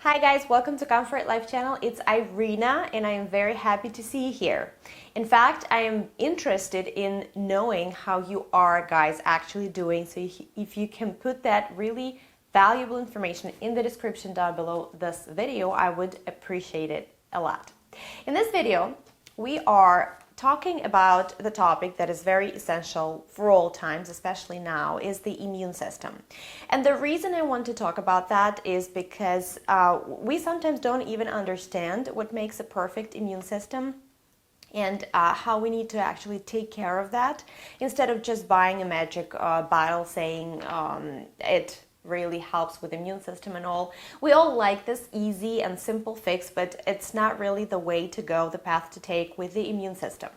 Hi guys, welcome to Comfort Life channel. It's Irina and I am very happy to see you here. In fact, I am interested in knowing how you are guys actually doing. So if you can put that really valuable information in the description down below this video, I would appreciate it a lot. In this video, we are talking about the topic that is very essential for all times, especially now, is the immune system. And the reason I want to talk about that is because we sometimes don't even understand what makes a perfect immune system and how we need to actually take care of that instead of just buying a magic bottle saying it really helps with the immune system and all. We all like this easy and simple fix, but it's not really the way to go, the path to take with the immune system.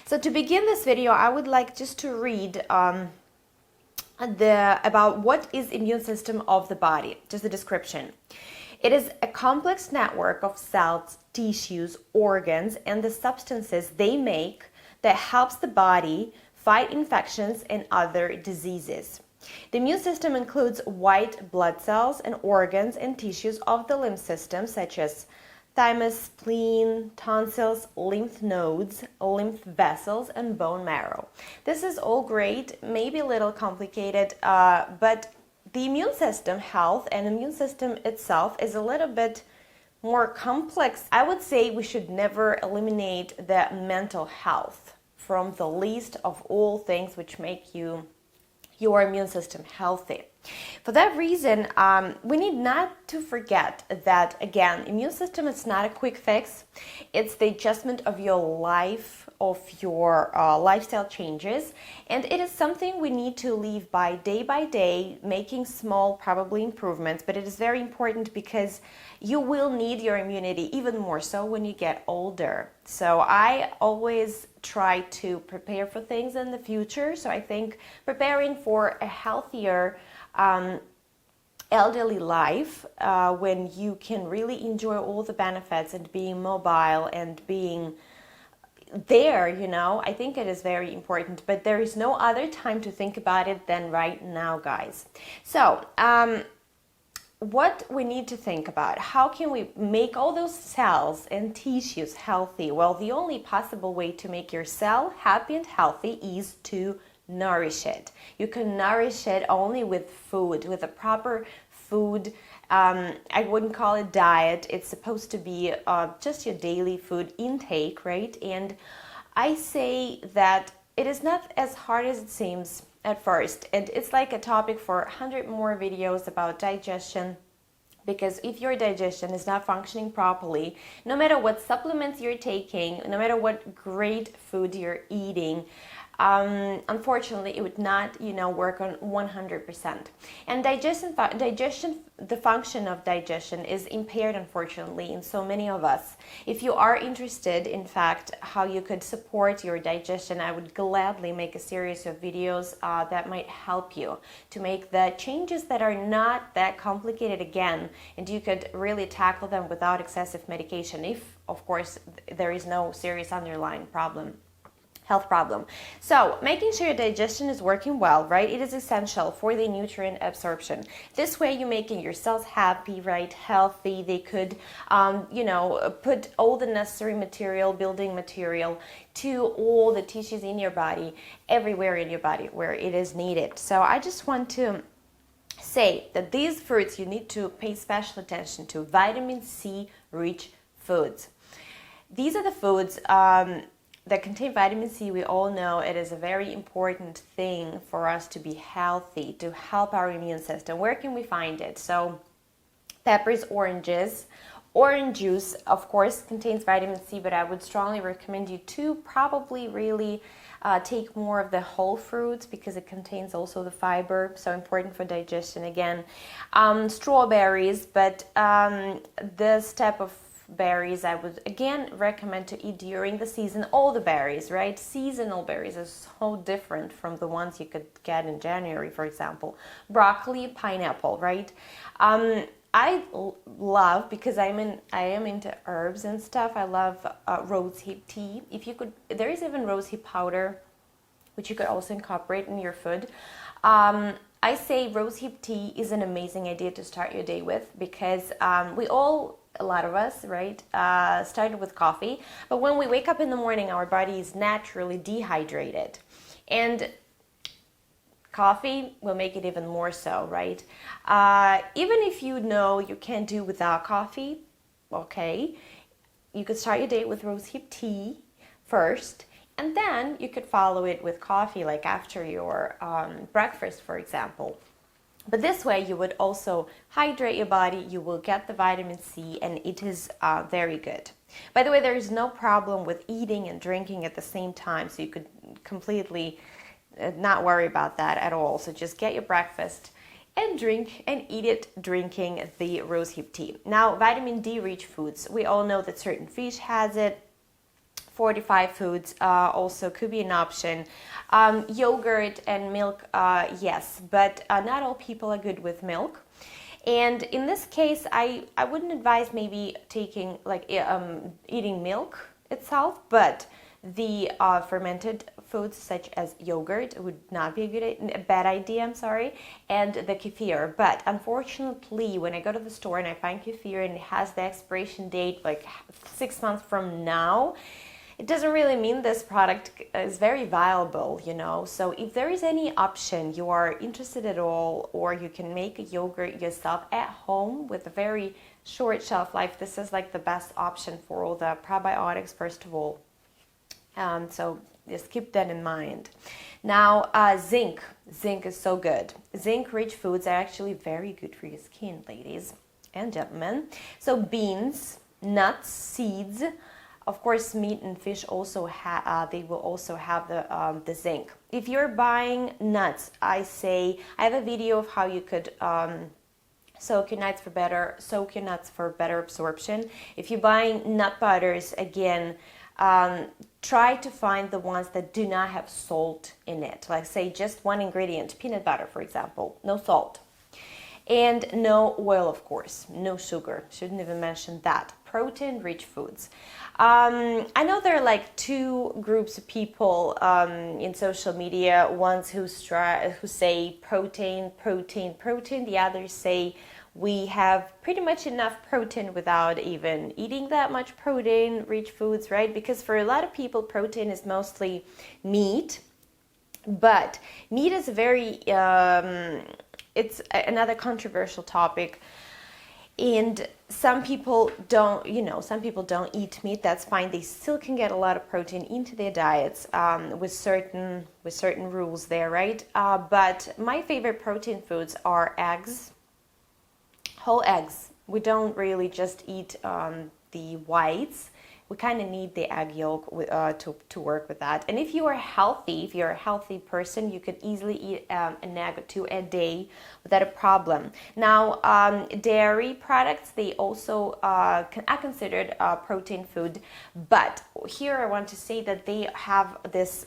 So to begin this video, I would like just to read about what is immune system of the body, just the description. It is a complex network of cells, tissues, organs, and the substances they make that helps the body fight infections and other diseases. The immune system includes white blood cells and organs and tissues of the lymph system, such as thymus, spleen, tonsils, lymph nodes, lymph vessels, and bone marrow. This is all great, maybe a little complicated, but the immune system health and immune system itself is a little bit more complex. I would say we should never eliminate the mental health from the list of all things which make your immune system healthy. For that reason, we need not to forget that, again, immune system is not a quick fix. It's the adjustment of your life, of your lifestyle changes, and it is something we need to live by day, making small, probably improvements, but it is very important because you will need your immunity even more so when you get older. So I always try to prepare for things in the future. So I think preparing for a healthier elderly life, when you can really enjoy all the benefits and being mobile and being there, I think it is very important, but there is no other time to think about it than right now, guys. So what we need to think about, how can we make all those cells and tissues healthy? Well, the only possible way to make your cell happy and healthy is to nourish it. You can nourish it only with food, with a proper food. I wouldn't call it diet. It's supposed to be just your daily food intake, right? And I say that it is not as hard as it seems at first. And it's like a topic for 100 more videos about digestion. Because if your digestion is not functioning properly, no matter what supplements you're taking, no matter what great food you're eating, unfortunately, it would not, work on 100%. And digestion, the function of digestion is impaired, unfortunately, in so many of us. If you are interested, in fact, how you could support your digestion, I would gladly make a series of videos that might help you to make the changes that are not that complicated again, and you could really tackle them without excessive medication, if, of course, there is no serious underlying health problem. So making sure your digestion is working well, right? It is essential for the nutrient absorption. This way you're making your cells happy, right? Healthy. They could, put all the necessary material, building material to all the tissues in your body, everywhere in your body where it is needed. So I just want to say that these fruits you need to pay special attention to. Vitamin C rich foods. These are the foods that contain vitamin C. We all know it is a very important thing for us to be healthy, to help our immune system. Where can we find it? So peppers, oranges, orange juice, of course, contains vitamin C, but I would strongly recommend you to probably really take more of the whole fruits because it contains also the fiber, so important for digestion again. Strawberries, but this type of berries I would again recommend to eat during the season. All the berries, right? Seasonal berries are so different from the ones you could get in January, for example. Broccoli, pineapple, right? I love, because I am into herbs and stuff, I love rosehip tea. If you could, there is even rosehip powder, which you could also incorporate in your food. I say rosehip tea is an amazing idea to start your day with because a lot of us, right, started with coffee. But when we wake up in the morning, our body is naturally dehydrated. And coffee will make it even more so, right? Even if you know you can't do without coffee, okay, you could start your day with rosehip tea first, and then you could follow it with coffee, like after your breakfast, for example. But this way, you would also hydrate your body, you will get the vitamin C, and it is very good. By the way, there is no problem with eating and drinking at the same time, so you could completely not worry about that at all. So just get your breakfast and drink and eat it drinking the rosehip tea. Now, vitamin D rich foods. We all know that certain fish has it. Fortified foods also could be an option. Yogurt and milk, yes, but not all people are good with milk. And in this case, I wouldn't advise maybe taking eating milk itself, but the fermented foods such as yogurt would not be a bad idea, and the kefir. But unfortunately, when I go to the store and I find kefir and it has the expiration date like 6 months from now, it doesn't really mean this product is very viable, So if there is any option you are interested at all, or you can make a yogurt yourself at home with a very short shelf life, this is like the best option for all the probiotics, first of all. So just keep that in mind. Now, zinc. Zinc is so good. Zinc-rich foods are actually very good for your skin, ladies and gentlemen. So beans, nuts, seeds. Of course, meat and fish also they will also have the zinc. If you're buying nuts, I have a video of how you could soak your nuts for better absorption. If you're buying nut butters, again, try to find the ones that do not have salt in it. Like say just one ingredient, peanut butter, for example, no salt. And no oil, of course, no sugar. Shouldn't even mention that. Protein-rich foods. I know there are like two groups of people in social media. Ones who say protein. The others say we have pretty much enough protein without even eating that much protein-rich foods, right? Because for a lot of people, protein is mostly meat. But meat is it's another controversial topic. And some people don't eat meat. That's fine. They still can get a lot of protein into their diets with certain rules there, right? But my favorite protein foods are eggs, whole eggs. We don't really just eat the whites. We kind of need the egg yolk to work with that. And if you're a healthy person, you could easily eat an egg or two a day without a problem. Now, dairy products, they also are considered protein food. But here I want to say that they have this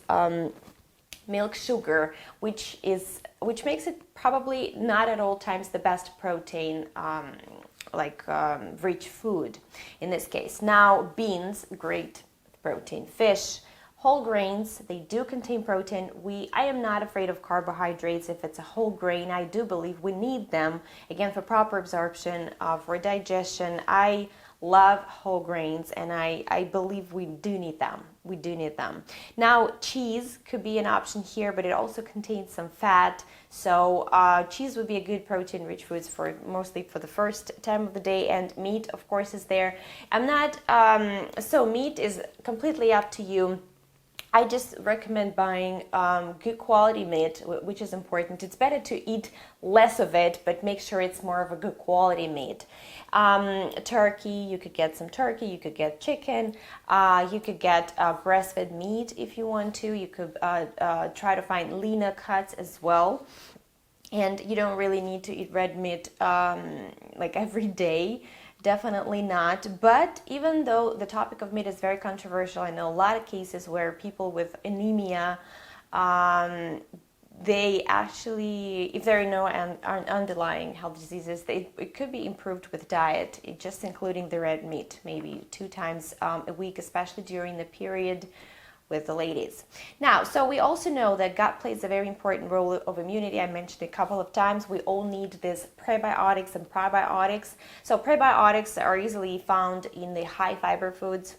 milk sugar, which makes it probably not at all times the best protein rich food in this case. Now, beans, great protein. Fish, whole grains, they do contain protein. I am not afraid of carbohydrates if it's a whole grain. I do believe we need them, again, for proper absorption, for digestion. I love whole grains, and I believe we do need them. Now, cheese could be an option here, but it also contains some fat. So cheese would be a good protein-rich food mostly for the first time of the day. And meat, of course, is there. So meat is completely up to you. I just recommend buying good quality meat, which is important. It's better to eat less of it, but make sure it's more of a good quality meat. Turkey, you could get some turkey, you could get chicken, you could get breastfed meat if you want to. You could try to find leaner cuts as well. And you don't really need to eat red meat every day. Definitely not. But even though the topic of meat is very controversial, I know a lot of cases where people with anemia, they actually, if there are no underlying health diseases, it could be improved with diet, just including the red meat, maybe 2 times a week, especially during the period with the ladies. Now, so we also know that gut plays a very important role of immunity. I mentioned a couple of times. We all need this prebiotics and probiotics. So prebiotics are easily found in the high fiber foods,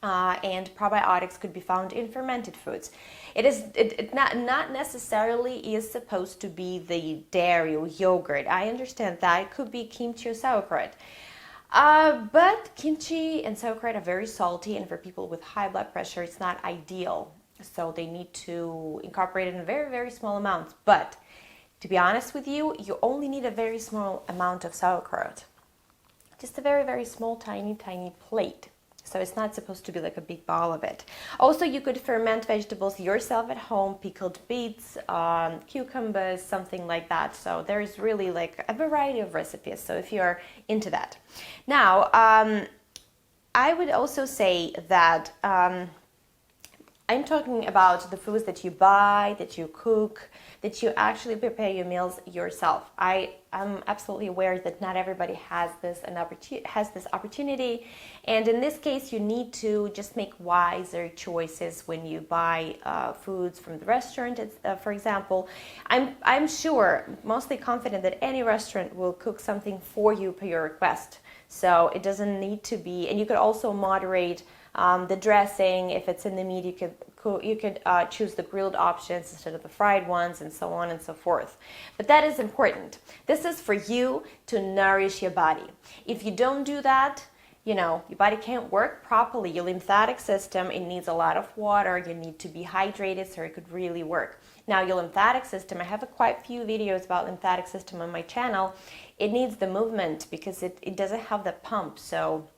and probiotics could be found in fermented foods. It not necessarily is supposed to be the dairy or yogurt. I understand that it could be kimchi or sauerkraut. But kimchi and sauerkraut are very salty, and for people with high blood pressure, it's not ideal. So they need to incorporate it in very, very small amounts. But to be honest with you, you only need a very small amount of sauerkraut. Just a very, very small, tiny, tiny plate. So it's not supposed to be like a big ball of it. Also, you could ferment vegetables yourself at home, pickled beets, cucumbers, something like that. So there's really like a variety of recipes. So if you're into that. Now, I would also say that I'm talking about the foods that you buy, that you cook, that you actually prepare your meals yourself. I'm absolutely aware that not everybody has this opportunity, and in this case, you need to just make wiser choices when you buy foods from the restaurant. For example, I'm sure, mostly confident that any restaurant will cook something for you per your request. So it doesn't need to be, and you could also moderate the dressing. If it's in the meat, you could choose the grilled options instead of the fried ones, and so on and so forth. But that is important. This is for you to nourish your body. If you don't do that, your body can't work properly. Your lymphatic system, it needs a lot of water. You need to be hydrated so it could really work. Now, your lymphatic system, I have quite a few videos about lymphatic system on my channel. It needs the movement because it doesn't have the pump. So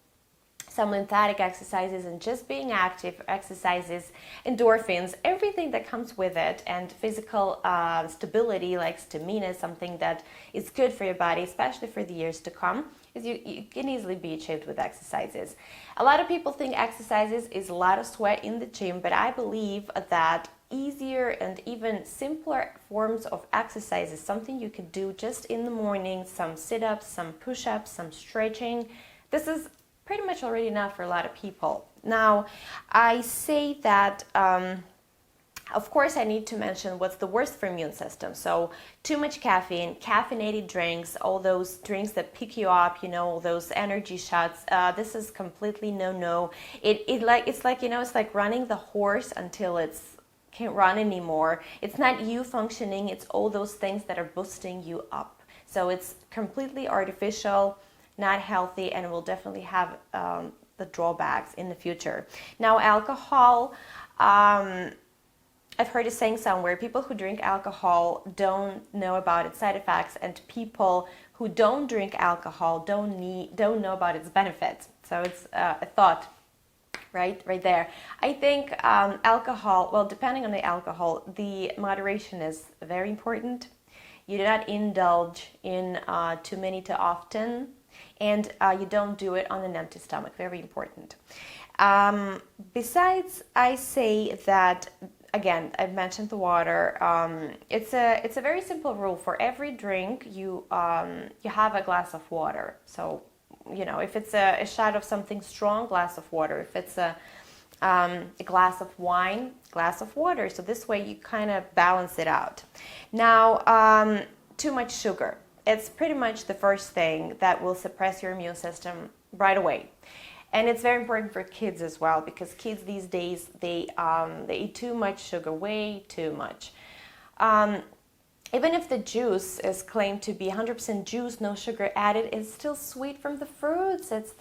some lymphatic exercises and just being active exercises, endorphins, everything that comes with it, and physical stability like stamina, something that is good for your body, especially for the years to come, is you can easily be achieved with exercises. A lot of people think exercises is a lot of sweat in the gym, but I believe that easier and even simpler forms of exercise is something you could do just in the morning, some sit-ups, some push-ups, some stretching. This is pretty much already enough for a lot of people. Now, I say that, of course, I need to mention what's the worst for immune system. So too much caffeine, caffeinated drinks, all those drinks that pick you up, those energy shots. This is completely no. It's like running the horse until it's can't run anymore. It's not you functioning. It's all those things that are boosting you up. So it's completely artificial, not healthy, and will definitely have the drawbacks in the future. Now, alcohol, I've heard it saying somewhere, people who drink alcohol don't know about its side effects, and people who don't drink alcohol don't know about its benefits. So it's a thought right there. I think alcohol, well, depending on the alcohol, the moderation is very important. You do not indulge in too many too often, and you don't do it on an empty stomach. Very important. Besides, I say that, again, I've mentioned the water. It's a very simple rule. For every drink, you have a glass of water. So, if it's a shot of something strong, glass of water. If it's a glass of wine, glass of water. So this way you kind of balance it out. Now, too much sugar. It's pretty much the first thing that will suppress your immune system right away. And it's very important for kids as well, because kids these days, they eat too much sugar, way too much. Even if the juice is claimed to be 100% juice, no sugar added, it's still sweet from the fruits. It's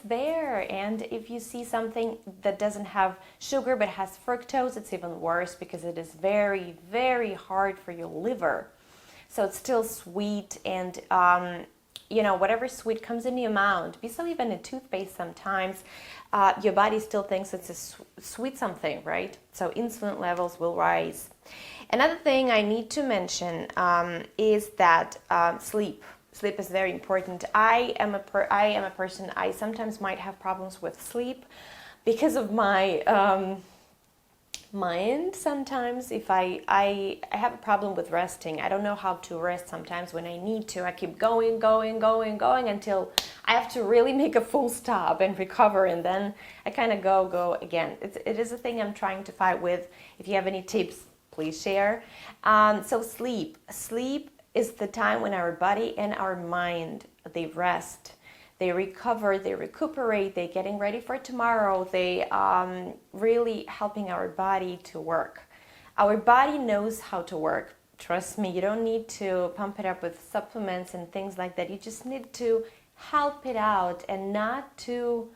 there. And if you see something that doesn't have sugar but has fructose, it's even worse, because it is very, very hard for your liver. So it's still sweet, and whatever sweet comes in your mouth, besides even a toothpaste sometimes, your body still thinks it's a sweet something, right? So insulin levels will rise. Another thing I need to mention is that sleep. Sleep is very important. I am a person, I sometimes might have problems with sleep because of my mind. Sometimes if I have a problem with resting. I don't know how to rest sometimes when I need to. I keep going until I have to really make a full stop and recover, and then I kind of go again. It is a thing I'm trying to fight with. If you have any tips, please share. So sleep is the time when our body and our mind, they rest, they recover, they recuperate, they're getting ready for tomorrow, they really helping our body to work. Our body knows how to work. Trust me, you don't need to pump it up with supplements and things like that. You just need to help it out and not to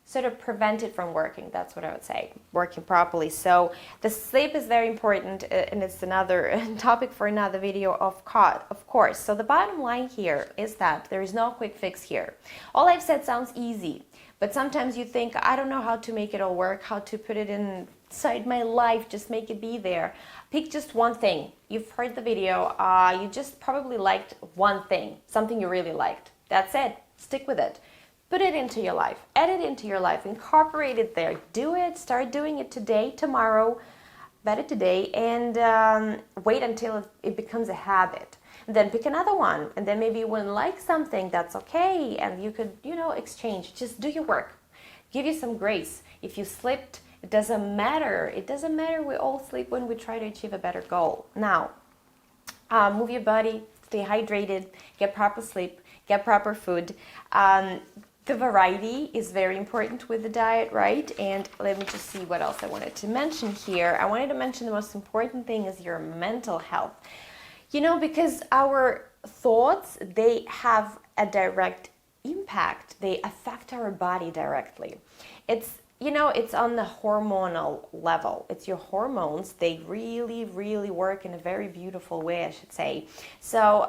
sort of prevent it from working. That's what I would say, working properly. So the sleep is very important, and it's another topic for another video, of course. So the bottom line here is that there is no quick fix here. All I've said sounds easy, but sometimes you think, I don't know how to make it all work, how to put it inside my life, just make it be there. Pick just one thing. You've heard the video, you just probably liked one thing, something you really liked. That's it. Stick with it. Put it into your life, add it into your life, incorporate it there. Do it, start doing it today, tomorrow, better today, and wait until it becomes a habit. And then pick another one, and then maybe you wouldn't like something, that's okay, and you could, exchange. Just do your work. Give you some grace. If you slipped, it doesn't matter. It doesn't matter. We all sleep when we try to achieve a better goal. Now, move your body, stay hydrated, get proper sleep, get proper food. The variety is very important with the diet, right? And let me just see what else I wanted to mention here. I wanted to mention the most important thing is your mental health. Because our thoughts, they have a direct impact. They affect our body directly. It's on the hormonal level. It's your hormones. They really, really work in a very beautiful way, I should say. So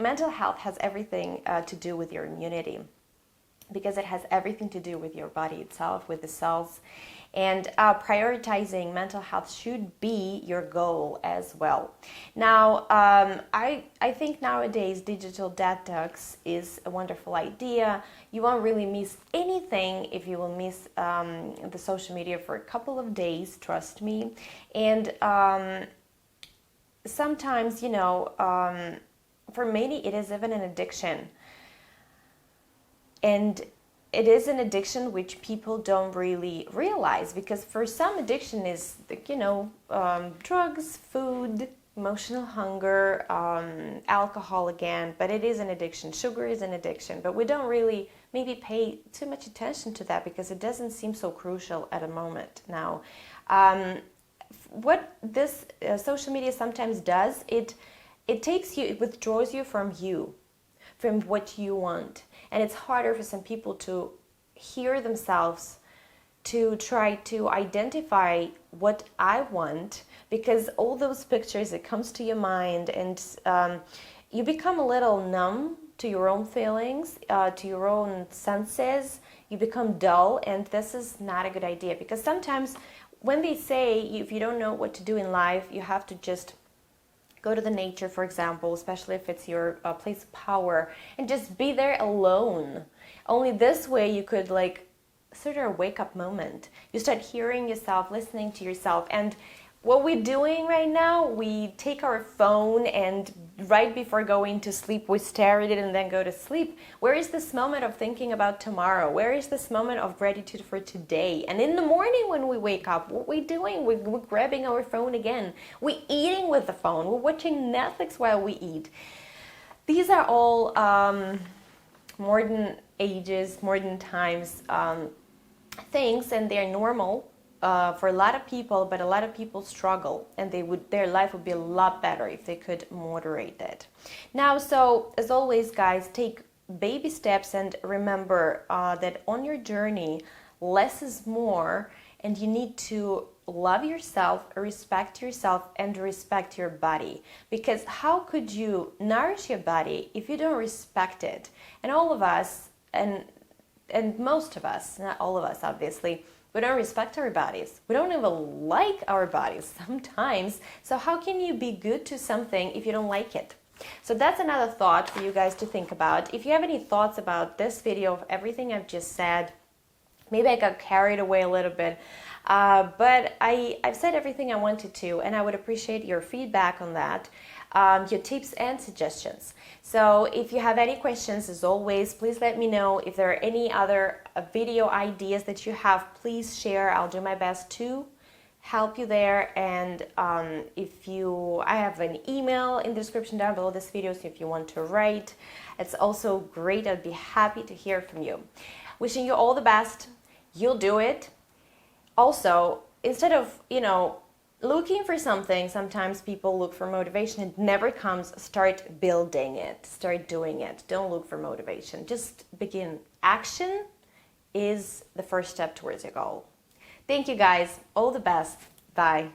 mental health has everything to do with your immunity, because it has everything to do with your body itself, with the cells. And prioritizing mental health should be your goal as well. Now, I think nowadays digital detox is a wonderful idea. You won't really miss anything if you will miss the social media for a couple of days, trust me. And sometimes, for many it is even an addiction. And it is an addiction which people don't really realize, because for some addiction is, drugs, food, emotional hunger, alcohol again, but it is an addiction. Sugar is an addiction, but we don't really maybe pay too much attention to that because it doesn't seem so crucial at a moment now. What this social media sometimes does, it withdraws you from what you want. And it's harder for some people to hear themselves, to try to identify what I want, because all those pictures, it comes to your mind, and you become a little numb to your own feelings, to your own senses. You become dull, and this is not a good idea, because sometimes when they say if you don't know what to do in life, you have to just go to the nature, for example, especially if it's your place of power, and just be there alone. Only this way you could sort of a wake-up moment. You start hearing yourself, listening to yourself. And what we're doing right now, we take our phone and right before going to sleep, we stare at it and then go to sleep. Where is this moment of thinking about tomorrow? Where is this moment of gratitude for today? And in the morning when we wake up, what we're doing, we're grabbing our phone again. We're eating with the phone. We're watching Netflix while we eat. These are all modern ages, modern times things, and they're normal for a lot of people, but a lot of people struggle, and their life would be a lot better if they could moderate it. Now, so as always, guys, take baby steps, and remember that on your journey, less is more, and you need to love yourself, respect yourself, and respect your body. Because how could you nourish your body if you don't respect it? And all of us, and most of us, not all of us, obviously, we don't respect our bodies. We don't even like our bodies sometimes. So how can you be good to something if you don't like it? So that's another thought for you guys to think about. If you have any thoughts about this video, of everything I've just said, maybe I got carried away a little bit, but I've said everything I wanted to, and I would appreciate your feedback on that. your tips and suggestions. So if you have any questions, as always, please let me know. If there are any other video ideas that you have, please share. I'll do my best to help you there. And I have an email in the description down below this video, so if you want to write, it's also great. I'd be happy to hear from you. Wishing you all the best. You'll do it. Also, instead of, looking for something, sometimes people look for motivation. It never comes. Start building it. Start doing it. Don't look for motivation. Just begin. Action is the first step towards your goal. Thank you, guys. All the best. Bye.